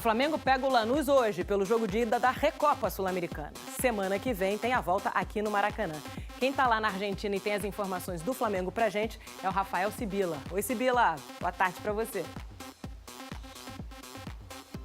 Flamengo pega o Lanús hoje pelo jogo de ida da Recopa Sul-Americana. Semana que vem tem a volta aqui no Maracanã. Quem tá lá na Argentina e tem as informações do Flamengo pra gente é o Rafael Sibila. Oi, Sibila. Boa tarde pra você.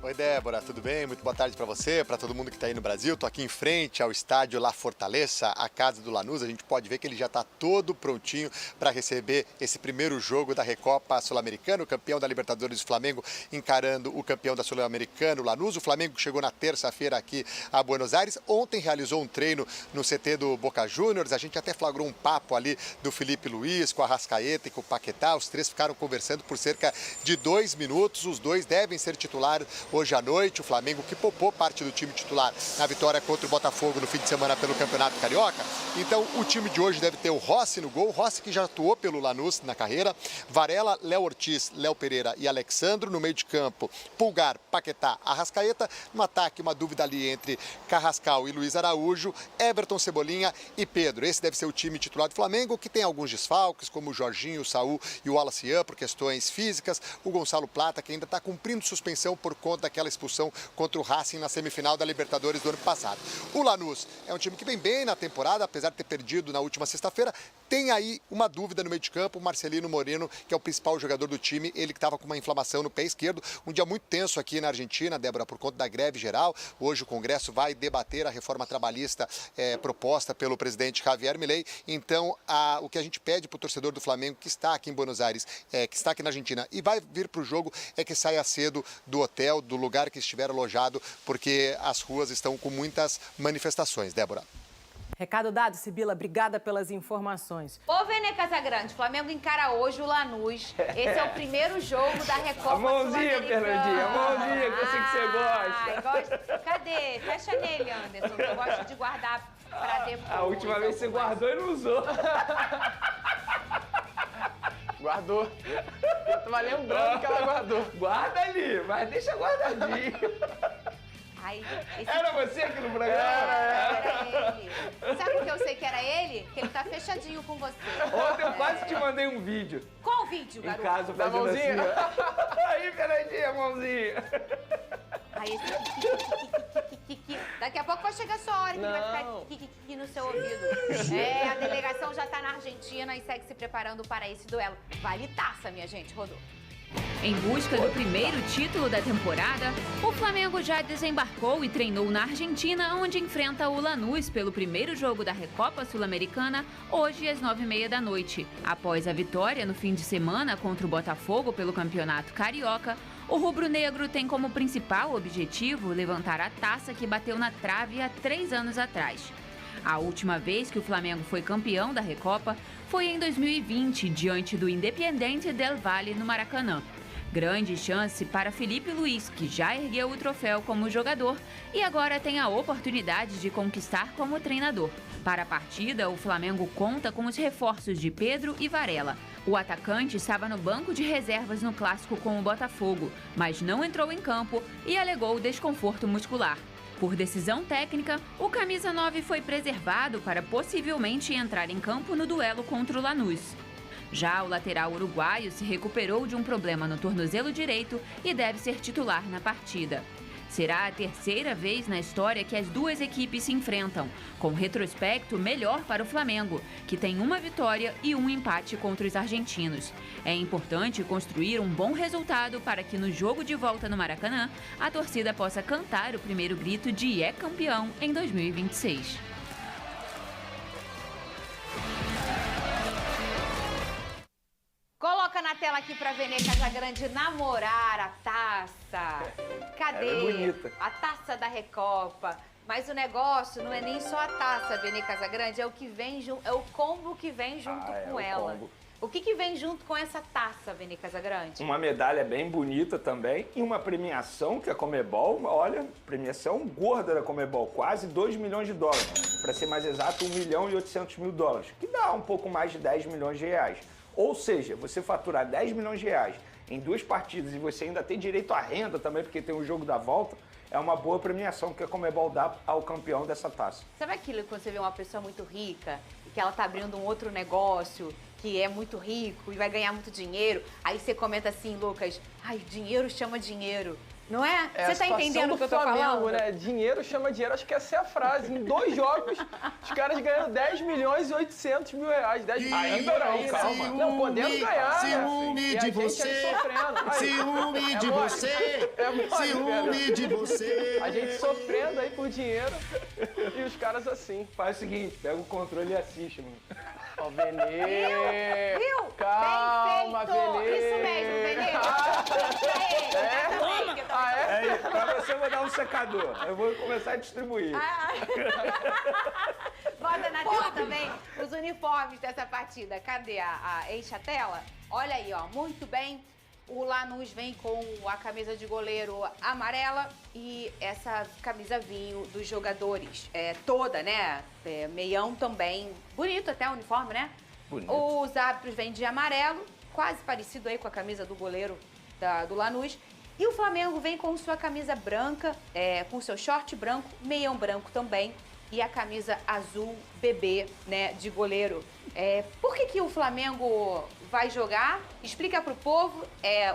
Oi, Débora, tudo bem? Muito boa tarde para você, para todo mundo que está aí no Brasil. Estou aqui em frente ao estádio La Fortaleza, a casa do Lanús. A gente pode ver que ele já está todo prontinho para receber esse primeiro jogo da Recopa Sul-Americana. O campeão da Libertadores, o Flamengo, encarando o campeão da Sul-Americana, o Lanús. O Flamengo chegou na terça-feira aqui a Buenos Aires. Ontem realizou um treino no CT do Boca Juniors. A gente até flagrou um papo ali do Felipe Luiz com a Arrascaeta e com o Paquetá. Os três ficaram conversando por cerca de 2 minutos. Os dois devem ser titulares hoje à noite. O Flamengo que poupou parte do time titular na vitória contra o Botafogo no fim de semana pelo Campeonato Carioca. Então o time de hoje deve ter o Rossi no gol, Rossi que já atuou pelo Lanús na carreira, Varela, Léo Ortiz, Léo Pereira e Alexandro. No meio de campo, Pulgar, Paquetá, Arrascaeta. No ataque, uma dúvida ali entre Carrascal e Luiz Araújo, Everton, Cebolinha e Pedro. Esse deve ser o time titular do Flamengo, que tem alguns desfalques, como o Jorginho, o Saul e o Wallace Ian, por questões físicas. O Gonçalo Plata, que ainda está cumprindo suspensão por conta daquela expulsão contra o Racing na semifinal da Libertadores do ano passado. O Lanús é um time que vem bem na temporada, apesar de ter perdido na última sexta-feira. Tem aí uma dúvida no meio de campo, o Marcelino Moreno, que é o principal jogador do time, ele que estava com uma inflamação no pé esquerdo. Um dia muito tenso aqui na Argentina, Débora, por conta da greve geral. Hoje o Congresso vai debater a reforma trabalhista proposta pelo presidente Javier Milei. Então, o que a gente pede para o torcedor do Flamengo que está aqui em Buenos Aires, que está aqui na Argentina e vai vir para o jogo, é que saia cedo do hotel, do lugar que estiver alojado, porque as ruas estão com muitas manifestações. Débora. Recado dado, Sibila. Obrigada pelas informações. Ô, Vene Casagrande, o Flamengo encara hoje o Lanús. Esse é o primeiro jogo da Recopa A mãozinha, Sul-Americana. Fernandinha, a mãozinha, que eu sei que você gosta. Gosto. Cadê? Fecha nele, Anderson, que eu gosto de guardar pra depois. A última vez você guardou e não usou. Guardou. Eu tava lembrando que ela guardou. Guarda ali, mas deixa guardadinho. Ai, Era você aqui no programa? Era ele. Sabe por que eu sei que era ele? Que ele tá fechadinho com você. Ontem eu quase te mandei um vídeo. Qual vídeo, Em garoto? casa, Da fazendo mãozinha? assim. Aí, Fernandinha, mãozinha. Aí esse daqui a pouco vai chegar a sua hora que ele vai ficar no seu ouvido. A delegação já tá na Argentina e segue se preparando para esse duelo. Vale taça, minha gente. Rodou. Em busca do primeiro título da temporada, o Flamengo já desembarcou e treinou na Argentina, onde enfrenta o Lanús pelo primeiro jogo da Recopa Sul-Americana, hoje às 9h30 da noite. Após a vitória no fim de semana contra o Botafogo pelo Campeonato Carioca, o rubro-negro tem como principal objetivo levantar a taça que bateu na trave há 3 anos atrás. A última vez que o Flamengo foi campeão da Recopa foi em 2020, diante do Independiente del Valle no Maracanã. Grande chance para Felipe Luiz, que já ergueu o troféu como jogador e agora tem a oportunidade de conquistar como treinador. Para a partida, o Flamengo conta com os reforços de Pedro e Varela. O atacante estava no banco de reservas no clássico com o Botafogo, mas não entrou em campo e alegou desconforto muscular. Por decisão técnica, o camisa 9 foi preservado para possivelmente entrar em campo no duelo contra o Lanús. Já o lateral uruguaio se recuperou de um problema no tornozelo direito e deve ser titular na partida. Será a terceira vez na história que as duas equipes se enfrentam, com retrospecto melhor para o Flamengo, que tem uma vitória e um empate contra os argentinos. É importante construir um bom resultado para que no jogo de volta no Maracanã, a torcida possa cantar o primeiro grito de "é campeão" em 2026. Coloca na tela aqui pra Vene Casagrande namorar a taça. Cadê? Ela é bonita. A taça da Recopa. Mas o negócio não é nem só a taça, Vene Casagrande, é o que vem junto, é o combo que vem junto com ela. Combo. O que vem junto com essa taça, Vene Casagrande? Uma medalha bem bonita também e uma premiação que a Conmebol, olha, premiação gorda da Conmebol, quase 2 milhões de dólares. Para ser mais exato, 1.800.000 dólares, que dá um pouco mais de 10 milhões de reais. Ou seja, você faturar 10 milhões de reais em 2 partidas e você ainda tem direito à renda também, porque tem o jogo da volta, é uma boa premiação que a Conmebol dá ao campeão dessa taça. Sabe aquilo quando você vê uma pessoa muito rica e que ela tá abrindo um outro negócio, que é muito rico e vai ganhar muito dinheiro, aí você comenta assim, Lucas, ai, dinheiro chama dinheiro. Não é? É a Você tá situação entendendo do o que eu tô Flamengo, falando? né? Dinheiro chama dinheiro, acho que essa é a frase. Em 2 jogos, os caras ganhando 10 milhões e 800 mil reais. 10 Ainda não, calma. Não, podendo ganhar, ciúme né? E a de gente você, ali sofrendo. Aí, ciúme de mole. você, É mole, ciúme velho. de você. A gente sofrendo aí por dinheiro e os caras assim. Faz o seguinte, pega o controle e assiste, mano. Ó, Venê. Viu? Calma, Bem feito. Venê. Isso mesmo, Venê. Aí, pra você eu vou dar um secador. Eu vou começar a distribuir. Bota na tela também os uniformes dessa partida. Cadê enche a tela? Olha aí, ó, muito bem. O Lanús vem com a camisa de goleiro amarela e essa camisa vinho dos jogadores toda, né? Meião também. Bonito até o uniforme, né? Bonito. Os árbitros vêm de amarelo, quase parecido aí com a camisa do goleiro do Lanús. E o Flamengo vem com sua camisa branca, com seu short branco, meião branco também. E a camisa azul bebê, né, de goleiro. Por que o Flamengo vai jogar? Explica pro povo. É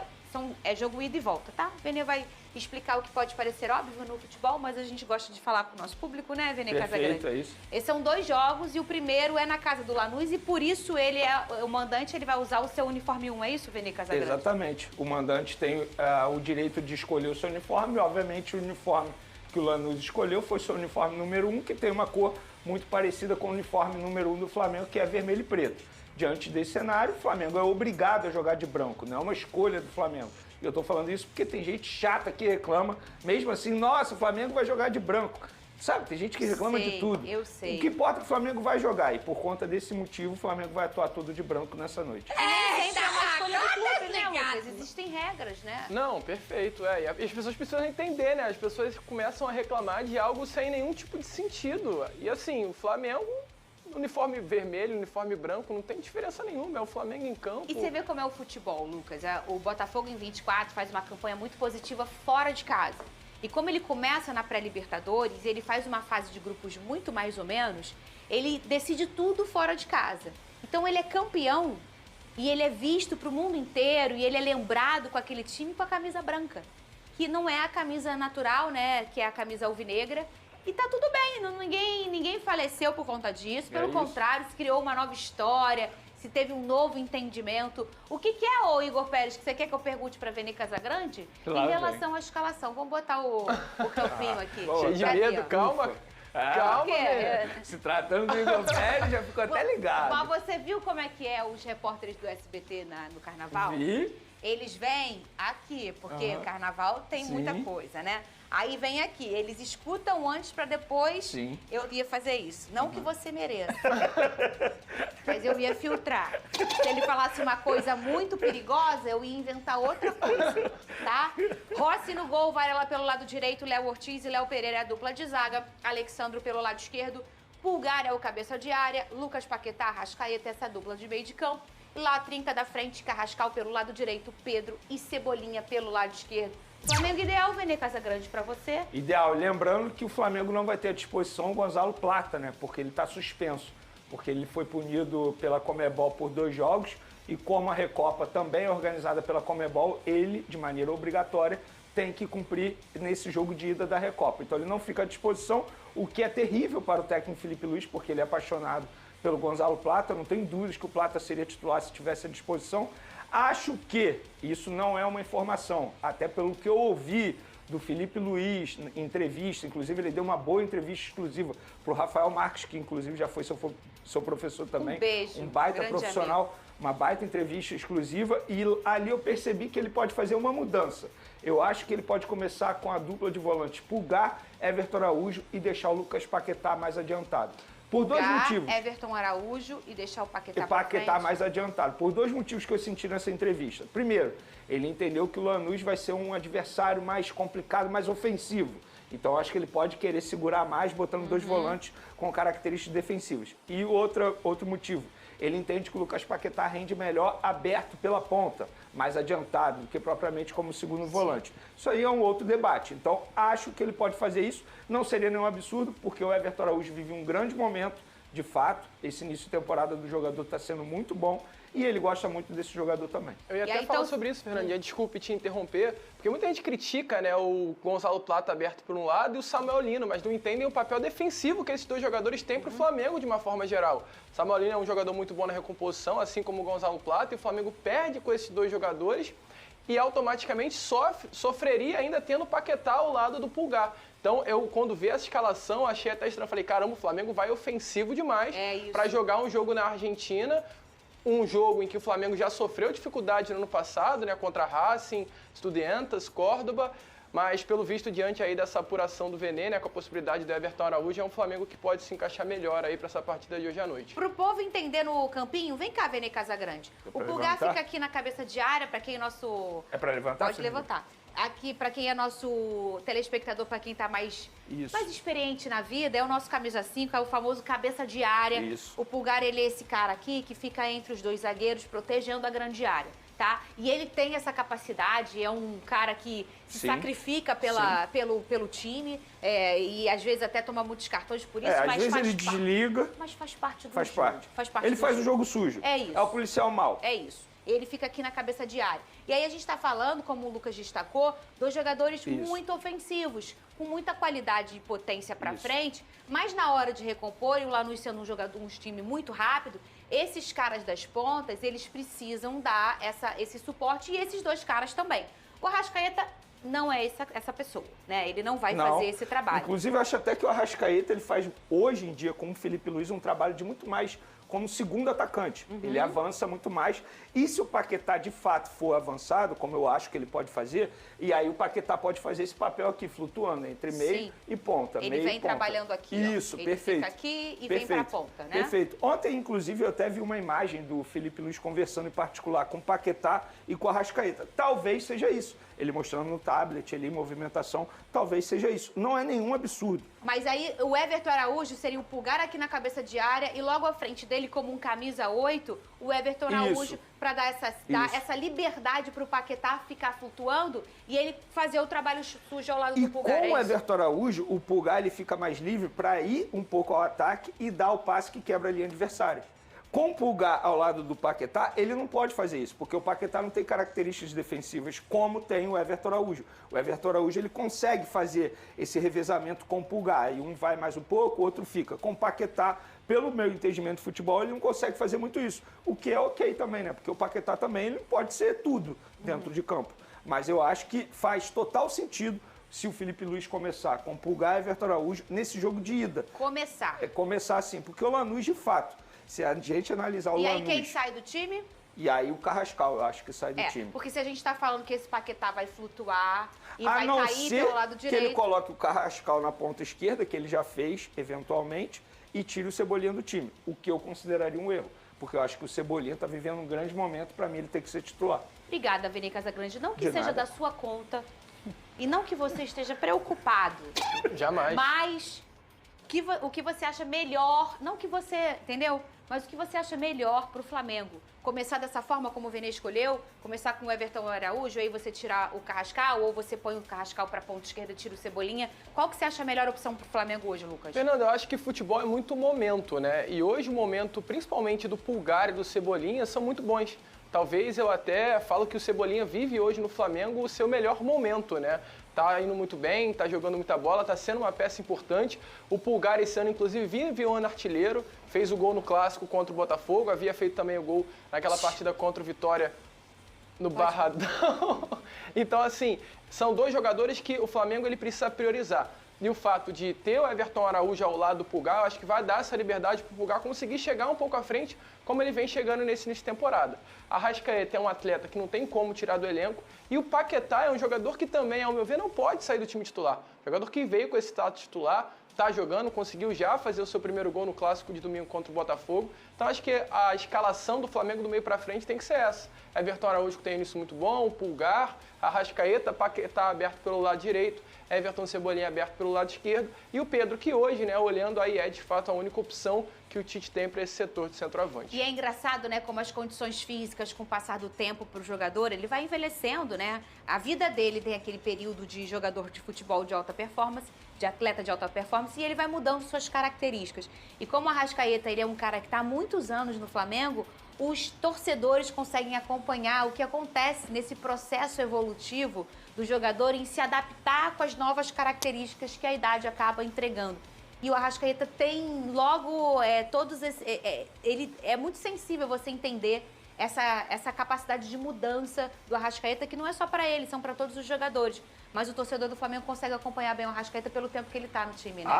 jogo ida e volta, tá? O Vene vai explicar o que pode parecer óbvio no futebol, mas a gente gosta de falar com o nosso público, né, Vene Casagrande? Perfeito, é isso. Esses são 2 jogos e o primeiro é na casa do Lanús e por isso ele o mandante, ele vai usar o seu uniforme 1, é isso, Vene Casagrande? Exatamente. O mandante tem o direito de escolher o seu uniforme. Obviamente, o uniforme que o Lanús escolheu foi seu uniforme número 1, que tem uma cor muito parecida com o uniforme número 1 do Flamengo, que é vermelho e preto. Diante desse cenário, o Flamengo é obrigado a jogar de branco, não é uma escolha do Flamengo. E eu estou falando isso porque tem gente chata que reclama, mesmo assim, nossa, o Flamengo vai jogar de branco. Sabe, tem gente que reclama de tudo. Eu sei. O que importa é que o Flamengo vai jogar, e por conta desse motivo, o Flamengo vai atuar todo de branco nessa noite. Ainda mais quando é um clube, né, Lucas? Existem regras, né? Não, perfeito. E as pessoas precisam entender, né? As pessoas começam a reclamar de algo sem nenhum tipo de sentido. E assim, o Flamengo, uniforme vermelho, uniforme branco, não tem diferença nenhuma. É o Flamengo em campo. E você vê como é o futebol, Lucas. O Botafogo em 24 faz uma campanha muito positiva fora de casa. E como ele começa na pré-Libertadores, ele faz uma fase de grupos muito mais ou menos, ele decide tudo fora de casa. Então ele é campeão e ele é visto para o mundo inteiro e ele é lembrado com aquele time com a camisa branca, que não é a camisa natural, né, que é a camisa alvinegra. E tá tudo bem, ninguém faleceu por conta disso, pelo contrário, se criou uma nova história, se teve um novo entendimento. O que é, ô Igor Pérez, que você quer que eu pergunte pra Vene Casagrande? Claro, em relação à escalação. Vamos botar o campinho aqui. Cheio de Pra medo, aqui, ó. calma. Calma, Porque, né? Se tratando do Igor Pérez, já ficou até ligado. Mas você viu como é que é os repórteres do SBT no Carnaval? Vi. Eles vêm aqui, porque o Carnaval tem Sim. muita coisa, né? Aí vem aqui, eles escutam antes pra depois Sim. eu ia fazer isso. Não que você mereça, mas eu ia filtrar. Se ele falasse uma coisa muito perigosa, eu ia inventar outra coisa, tá? Rossi no gol, Varela pelo lado direito, Léo Ortiz e Léo Pereira é a dupla de zaga, Alexandro pelo lado esquerdo, Pulgar é o cabeça de área, Lucas Paquetá, Arrascaeta, essa dupla de meio de campo. E lá a trinca da frente, Carrascal pelo lado direito, Pedro e Cebolinha pelo lado esquerdo. Flamengo ideal, Vene Casagrande, pra você? Ideal. Lembrando que o Flamengo não vai ter à disposição o Gonzalo Plata, né? Porque ele está suspenso. Porque ele foi punido pela Conmebol por 2 jogos. E como a Recopa também é organizada pela Conmebol, ele, de maneira obrigatória, tem que cumprir nesse jogo de ida da Recopa. Então ele não fica à disposição, o que é terrível para o técnico Felipe Luiz, porque ele é apaixonado pelo Gonzalo Plata. Não tem dúvidas que o Plata seria titular se tivesse à disposição. Acho que isso não é uma informação, até pelo que eu ouvi do Felipe Luiz em entrevista, inclusive ele deu uma boa entrevista exclusiva para o Rafael Marques, que inclusive já foi seu professor também. Um beijo, um baita grande profissional, amigo. uma baita entrevista exclusiva, e ali eu percebi que ele pode fazer uma mudança. Eu acho que ele pode começar com a dupla de volantes Pulgar, Everton Araújo e deixar o Lucas Paquetá mais adiantado. Por 2 motivos. Everton Araújo e deixar o Paquetá E pra Paquetá frente. mais adiantado. Por 2 motivos que eu senti nessa entrevista. Primeiro, ele entendeu que o Lanús vai ser um adversário mais complicado, mais ofensivo. Então, acho que ele pode querer segurar mais, botando 2 volantes com características defensivas. E outro motivo, ele entende que o Lucas Paquetá rende melhor aberto pela ponta, mais adiantado do que propriamente como segundo volante. Isso aí é um outro debate. Então, acho que ele pode fazer isso. Não seria nenhum absurdo, porque o Everton Araújo vive um grande momento de fato, esse início de temporada do jogador está sendo muito bom e ele gosta muito desse jogador também. Eu ia até falar sobre isso, Fernandinha, desculpe te interromper, porque muita gente critica, né, o Gonzalo Plata aberto por um lado e o Samuel Lino, mas não entendem o papel defensivo que esses dois jogadores têm para o Flamengo de uma forma geral. O Samuel Lino é um jogador muito bom na recomposição, assim como o Gonzalo Plata, e o Flamengo perde com esses dois jogadores e automaticamente sofreria ainda tendo o Paquetá ao lado do Pulgar. Então, eu, quando vi essa escalação, achei até estranho. Falei, caramba, o Flamengo vai ofensivo demais para jogar um jogo na Argentina, um jogo em que o Flamengo já sofreu dificuldade no ano passado, né, contra Racing, Estudiantes, Córdoba, mas, pelo visto, diante aí dessa apuração do Vene, né, com a possibilidade do Everton Araújo, é um Flamengo que pode se encaixar melhor aí para essa partida de hoje à noite. Pro povo entender no campinho, vem cá, Vene Casagrande. O Pulgar fica aqui na cabeça de área, para quem é nosso... É para levantar? Pode levantar. Aqui, para quem é nosso telespectador, para quem tá mais experiente na vida, é o nosso camisa 5, é o famoso cabeça de área. Isso. O Pulgar, ele é esse cara aqui que fica entre os dois zagueiros, protegendo a grande área, tá? E ele tem essa capacidade, é um cara que se sacrifica pelo time, e às vezes até toma muitos cartões por isso, mas às vezes ele desliga. Mas faz parte do faz jogo. parte. Faz parte ele do faz jogo. o jogo sujo. É isso. É o policial mau. É isso. Ele fica aqui na cabeça de área. E aí a gente está falando, como o Lucas destacou, dois jogadores muito ofensivos, com muita qualidade e potência para frente, mas na hora de recompor, e o Lanús sendo um time muito rápido, esses caras das pontas, eles precisam dar esse suporte, e esses dois caras também. O Arrascaeta não é essa pessoa, né? Ele não vai fazer esse trabalho. Inclusive, eu acho até que o Arrascaeta, ele faz, hoje em dia, com o Felipe Luiz, um trabalho de muito mais como segundo atacante. Ele avança muito mais. E se o Paquetá, de fato, for avançado, como eu acho que ele pode fazer, e aí o Paquetá pode fazer esse papel aqui, flutuando entre meio e ponta. Ele vem trabalhando aqui, Isso, ele perfeito. fica aqui e vem pra ponta, né? Perfeito. Ontem, inclusive, eu até vi uma imagem do Felipe Luiz conversando em particular com o Paquetá e com o Arrascaeta. Talvez seja isso. Ele mostrando no tablet ali, movimentação, talvez seja isso. Não é nenhum absurdo. Mas aí o Everton Araújo seria o Pulgar aqui na cabeça de área e logo à frente dele, como um camisa 8, o Everton Araújo para dar essa liberdade para o Paquetá ficar flutuando e ele fazer o trabalho sujo ao lado do Pulgar. E com o Everton Araújo, o Pulgar ele fica mais livre para ir um pouco ao ataque e dar o passe que quebra a linha adversária. Com o Pulgar ao lado do Paquetá, ele não pode fazer isso, porque o Paquetá não tem características defensivas como tem o Everton Araújo. O Everton Araújo ele consegue fazer esse revezamento com o Pulgar, e um vai mais um pouco, o outro fica. Com o Paquetá, pelo meu entendimento de futebol, ele não consegue fazer muito isso, o que é ok também, né? Porque o Paquetá também ele pode ser tudo dentro de campo. Mas eu acho que faz total sentido se o Felipe Luiz começar com o Pulgar e Everton Araújo nesse jogo de ida. Começar. Começar sim, porque o Lanús, de fato, se a gente analisar o Lanús... E aí quem sai do time? E aí o Carrascal, eu acho que sai do time. Porque se a gente está falando que esse Paquetá vai flutuar e vai cair pelo lado direito... que ele coloque o Carrascal na ponta esquerda, que ele já fez, eventualmente, e tire o Cebolinha do time, o que eu consideraria um erro. Porque eu acho que o Cebolinha está vivendo um grande momento, para mim ele tem que ser titular. Obrigada, Vene Casagrande. Não que seja da sua conta e não que você esteja preocupado. Jamais. Mas o que você acha melhor, não que você, entendeu? Mas o que você acha melhor para o Flamengo? Começar dessa forma como o Vene escolheu? Começar com o Everton Araújo, aí você tirar o Carrascal, ou você põe o Carrascal para a ponta esquerda e tira o Cebolinha? Qual que você acha a melhor opção para o Flamengo hoje, Lucas? Fernando, eu acho que futebol é muito momento, né? E hoje o momento, principalmente do Pulgar e do Cebolinha, são muito bons. Talvez eu até falo que o Cebolinha vive hoje no Flamengo o seu melhor momento, né? Tá indo muito bem, tá jogando muita bola, tá sendo uma peça importante. O Pulgar esse ano, inclusive, vive um ano artilheiro, fez o gol no Clássico contra o Botafogo, havia feito também o gol naquela partida contra o Vitória no Barradão. Então, assim, são dois jogadores que o Flamengo ele precisa priorizar. E o fato de ter o Everton Araújo ao lado do Pulgar, eu acho que vai dar essa liberdade para o Pulgar conseguir chegar um pouco à frente, como ele vem chegando nesse início de temporada. A Arrascaeta é um atleta que não tem como tirar do elenco, e o Paquetá é um jogador que também, ao meu ver, não pode sair do time titular. Jogador que veio com esse status titular, está jogando, conseguiu já fazer o seu primeiro gol no Clássico de domingo contra o Botafogo. Então acho que a escalação do Flamengo do meio para frente tem que ser essa. Everton Araújo que tem início muito bom, o Pulgar, a Arrascaeta, Paquetá aberto pelo lado direito, Everton Cebolinha aberto pelo lado esquerdo e o Pedro, que hoje, né, olhando aí, é de fato a única opção que o Tite tem para esse setor de centroavante. E é engraçado, né, como as condições físicas, com o passar do tempo para o jogador, ele vai envelhecendo, né? A vida dele tem aquele período de jogador de futebol de alta performance, de atleta de alta performance, e ele vai mudando suas características. E como o Arrascaeta, ele é um cara que está há muitos anos no Flamengo, os torcedores conseguem acompanhar o que acontece nesse processo evolutivo do jogador em se adaptar com as novas características que a idade acaba entregando. E o Arrascaeta tem logo todos esses... ele é muito sensível você entender essa capacidade de mudança do Arrascaeta, que não é só para ele, são para todos os jogadores. Mas o torcedor do Flamengo consegue acompanhar bem o Arrascaeta pelo tempo que ele está no time, né?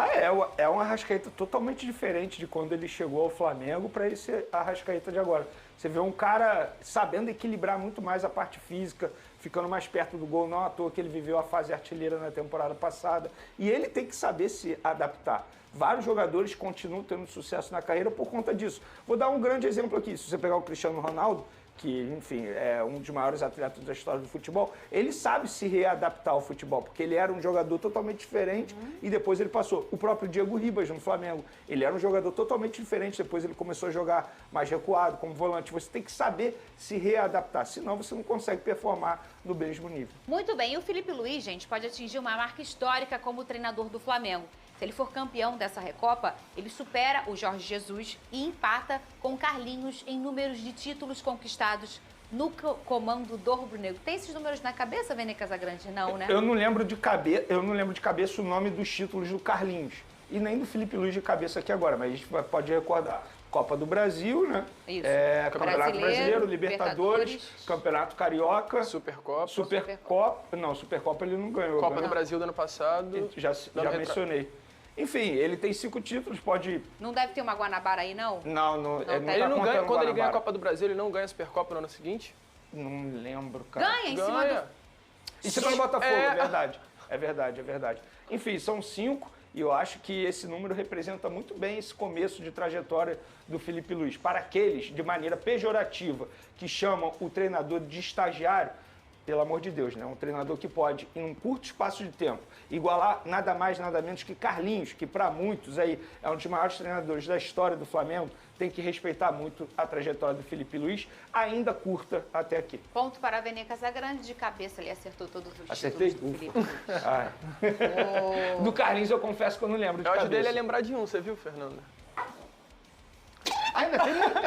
É um Arrascaeta totalmente diferente de quando ele chegou ao Flamengo para esse Arrascaeta de agora. Você vê um cara sabendo equilibrar muito mais a parte física, ficando mais perto do gol, não à toa que ele viveu a fase artilheira na temporada passada. E ele tem que saber se adaptar. Vários jogadores continuam tendo sucesso na carreira por conta disso. Vou dar um grande exemplo aqui. Se você pegar o Cristiano Ronaldo, que, enfim, é um dos maiores atletas da história do futebol, ele sabe se readaptar ao futebol, porque ele era um jogador totalmente diferente e depois ele passou. O próprio Diego Ribas, no Flamengo, ele era um jogador totalmente diferente, depois ele começou a jogar mais recuado, como volante. Você tem que saber se readaptar, senão você não consegue performar no mesmo nível. Muito bem, e o Felipe Luiz, gente, pode atingir uma marca histórica como treinador do Flamengo. Se ele for campeão dessa Recopa, ele supera o Jorge Jesus e empata com Carlinhos em números de títulos conquistados no comando do rubro-negro. Tem esses números na cabeça, Vene Casagrande? Não, né? Eu não lembro de cabeça o nome dos títulos do Carlinhos e nem do Felipe Luiz de cabeça aqui agora, mas a gente pode recordar. Copa do Brasil, né? Isso. Campeonato Brasileiro, Libertadores, Campeonato Carioca, Supercopa. Não, Supercopa ele não ganhou. Copa do Brasil do ano passado. Já mencionei. Enfim, ele tem 5 títulos, pode... Não deve ter uma Guanabara aí, não? Não Ele não ganha, quando ele ganha a Copa do Brasil, ele não ganha a Supercopa no ano seguinte? Não lembro, cara. Ganha em cima do... Em cima do Botafogo, é verdade. É verdade. Enfim, são 5 e eu acho que esse número representa muito bem esse começo de trajetória do Felipe Luiz. Para aqueles, de maneira pejorativa, que chamam o treinador de estagiário, pelo amor de Deus, né? Um treinador que pode, em um curto espaço de tempo, igualar nada mais, nada menos que Carlinhos, que para muitos aí é um dos maiores treinadores da história do Flamengo, tem que respeitar muito a trajetória do Felipe Luiz, ainda curta até aqui. Ponto para a Vene Casagrande, de cabeça ele acertou todos os Acertei? títulos do Felipe Luiz. Do Carlinhos eu confesso que eu não lembro de cabeça. Eu ajudei ele a lembrar de um, você viu, Fernanda?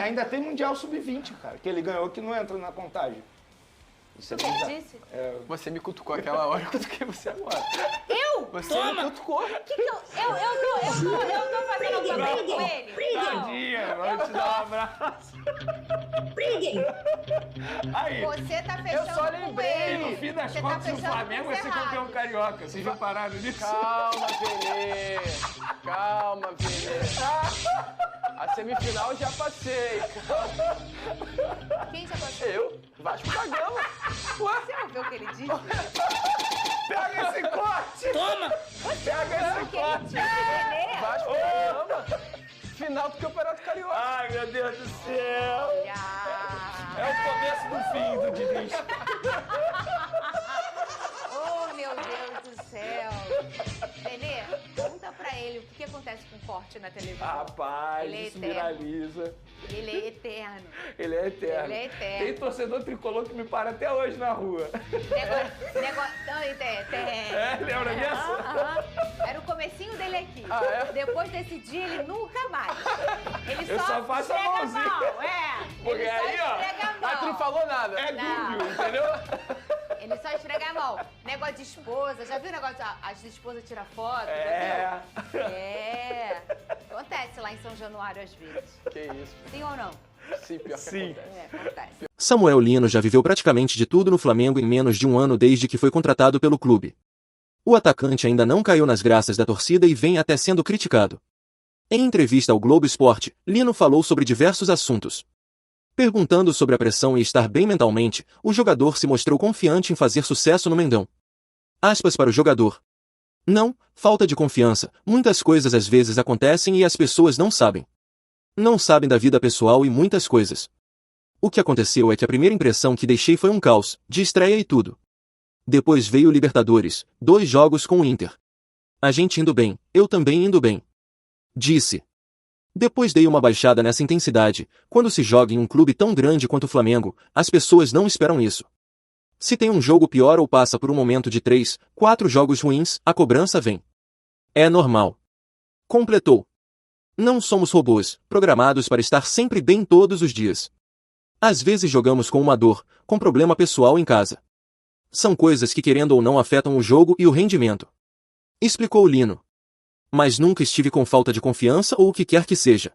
Ainda tem Mundial Sub-20, cara, que ele ganhou que não entra na contagem. Isso que disse? Você me cutucou aquela hora, eu cutuquei você agora. Eu? Você me cutucou. Eu tô fazendo alguma coisa com ele? Tadinha, vou te dar um abraço. Briguem! Aí, Você tá fechando Eu só com lembrei, ele. no fim das Você contas, tá o fechando Flamengo com vai os ser campeão errados. carioca. Vocês já pararam nisso? Calma, Vene. Calma, Vene. A semifinal já passei. Quem já passou? Eu? Vasco da Gama. Ué? Você não viu o que ele disse? Pega esse corte! Toma! Pega esse O que ele corte! disse, Nenê? Vasco da Gama. Final do Campeonato Carioca. Ai, meu Deus do céu! É o começo do fim do Diniz. Oh, meu Deus do céu. Nenê, conta pra ele o que acontece com o corte na televisão. Rapaz, Ele é isso eterno. viraliza. Ele é eterno. Ele é eterno. Ele é eterno. Tem torcedor tricolor que me para até hoje na rua. Lembra disso? Aham. Era o comecinho dele aqui. Ah, é? Depois desse dia, ele nunca mais. Ele Eu só faço a esfrega mãozinha. mão, Porque ele só aí, ó, esfrega a mão. Mas tu não falou nada. É Não. Google, entendeu? Ele só esfrega a mão. Negócio de esposa. Já viu o negócio de as esposas tiram foto? É. Já viu? É. Acontece lá em São Januário às vezes. Que isso. Sim ou não? Sim, pior que Sim. acontece. Acontece. Samuel Lino já viveu praticamente de tudo no Flamengo em menos de um ano desde que foi contratado pelo clube. O atacante ainda não caiu nas graças da torcida e vem até sendo criticado. Em entrevista ao Globo Esporte, Lino falou sobre diversos assuntos. Perguntando sobre a pressão e estar bem mentalmente, o jogador se mostrou confiante em fazer sucesso no Mengão. Aspas para o jogador. Não, falta de confiança, muitas coisas às vezes acontecem e as pessoas não sabem. Não sabem da vida pessoal e muitas coisas. O que aconteceu é que a primeira impressão que deixei foi um caos, de estreia e tudo. Depois veio o Libertadores, 2 jogos com o Inter. A gente indo bem, eu também indo bem. Disse. Depois dei uma baixada nessa intensidade. Quando se joga em um clube tão grande quanto o Flamengo, as pessoas não esperam isso. Se tem um jogo pior ou passa por um momento de 3, 4 jogos ruins, a cobrança vem. É normal. Completou. Não somos robôs, programados para estar sempre bem todos os dias. Às vezes jogamos com uma dor, com problema pessoal em casa. São coisas que querendo ou não afetam o jogo e o rendimento. Explicou Lino. Mas nunca estive com falta de confiança ou o que quer que seja.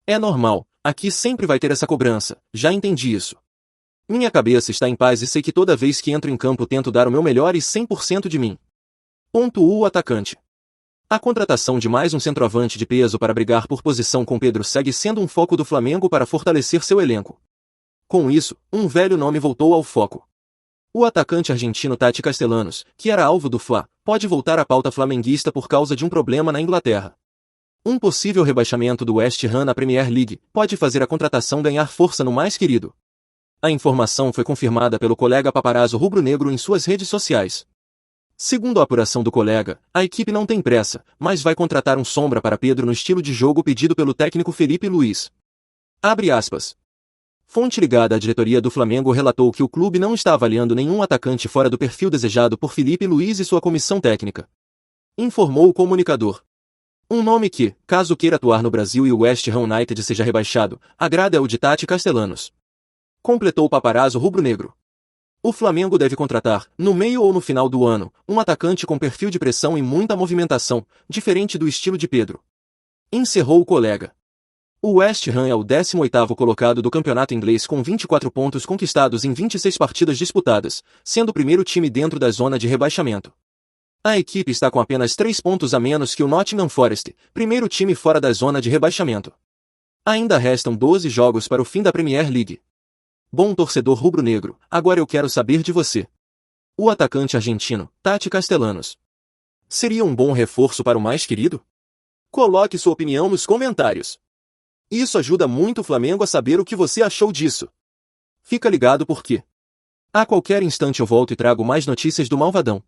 É normal, aqui sempre vai ter essa cobrança, já entendi isso. Minha cabeça está em paz e sei que toda vez que entro em campo tento dar o meu melhor e 100% de mim. Pontuou o atacante. A contratação de mais um centroavante de peso para brigar por posição com Pedro segue sendo um foco do Flamengo para fortalecer seu elenco. Com isso, um velho nome voltou ao foco. O atacante argentino Tati Castellanos, que era alvo do Fla, pode voltar à pauta flamenguista por causa de um problema na Inglaterra. Um possível rebaixamento do West Ham na Premier League pode fazer a contratação ganhar força no mais querido. A informação foi confirmada pelo colega paparazzo rubro-negro em suas redes sociais. Segundo a apuração do colega, a equipe não tem pressa, mas vai contratar um sombra para Pedro no estilo de jogo pedido pelo técnico Felipe Luiz. Abre aspas. Fonte ligada à diretoria do Flamengo relatou que o clube não está avaliando nenhum atacante fora do perfil desejado por Felipe Luiz e sua comissão técnica. Informou o comunicador. Um nome que, caso queira atuar no Brasil e o West Ham United seja rebaixado, agrada é o de Tati Castellanos. Completou o paparazzo rubro-negro. O Flamengo deve contratar, no meio ou no final do ano, um atacante com perfil de pressão e muita movimentação, diferente do estilo de Pedro. Encerrou o colega. O West Ham é o 18º colocado do campeonato inglês com 24 pontos conquistados em 26 partidas disputadas, sendo o primeiro time dentro da zona de rebaixamento. A equipe está com apenas 3 pontos a menos que o Nottingham Forest, primeiro time fora da zona de rebaixamento. Ainda restam 12 jogos para o fim da Premier League. Bom torcedor rubro-negro, agora eu quero saber de você. O atacante argentino, Tati Castellanos, seria um bom reforço para o mais querido? Coloque sua opinião nos comentários. Isso ajuda muito o Flamengo a saber o que você achou disso. Fica ligado porque a qualquer instante eu volto e trago mais notícias do Malvadão.